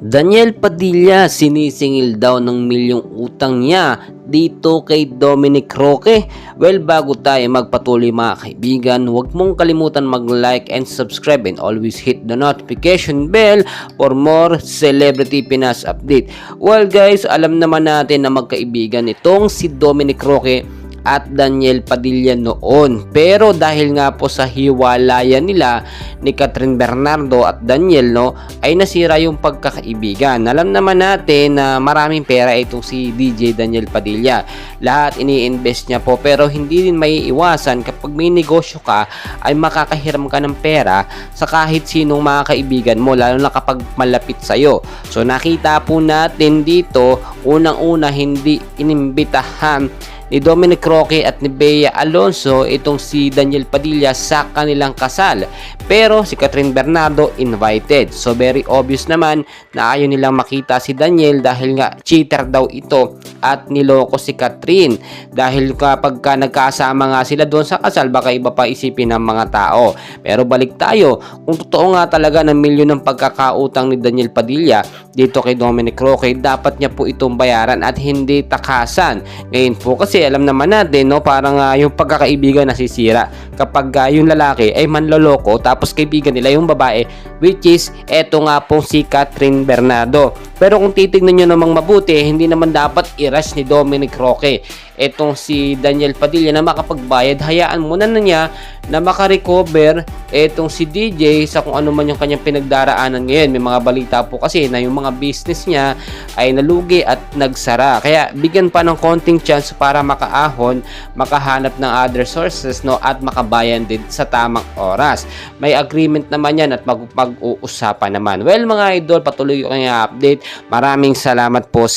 Daniel Padilla sinisingil daw ng milyong utang niya dito kay Dominic Roque. Well, bago tayo magpatuloy mga kaibigan, huwag mong kalimutan mag-like and subscribe and always hit the notification bell for more Celebrity Pinas update. Well guys, alam naman natin na magkaibigan itong si Dominic Roque at Daniel Padilla noon. Pero dahil nga po sa hiwalayan nila ni Kathryn Bernardo at Daniel ay nasira yung pagkakaibigan. Alam naman natin na maraming pera itong si DJ Daniel Padilla. Lahat ini-invest niya po, pero hindi din maiiwasan kapag may negosyo ka ay makakahiram ka ng pera sa kahit sinong mga kaibigan mo, lalo na kapag malapit sa'yo. So nakita po natin dito, unang-una hindi inimbitahan ni Dominic Roque at ni Bea Alonzo itong si Daniel Padilla sa kanilang kasal, pero si Kathryn Bernardo invited. So very obvious naman na ayaw nilang makita si Daniel dahil nga cheater daw ito at niloko si Kathryn, dahil kapag nagkasama nga sila doon sa kasal baka iba pa isipin ng mga tao. Pero balik tayo, kung totoo nga talaga na milyon ng pagkakautang ni Daniel Padilla dito kay Dominic Roque, dapat niya po itong bayaran at hindi takasan. Ngayon po kasi alam naman natin parang yung pagkakaibigan nasisira kapag yung lalaki ay manloloko tapos kaibigan nila yung babae, which is eto nga po si Kathryn Bernardo. Pero kung titignan nyo namang mabuti, hindi naman dapat i-rush ni Dominic Roque etong si Daniel Padilla na makapagbayad. Hayaan muna na niya na makarecover etong si DJ sa kung ano man yung kanyang pinagdaraanan ngayon. May mga balita po kasi na yung mga business niya ay nalugi at nagsara. Kaya bigyan pa ng konting chance para makaahon, makahanap ng other sources at makabayan din sa tamang oras. May agreement naman yan at mag-uusapan naman. Well mga idol, patuloy ko kaya update. Maraming salamat po.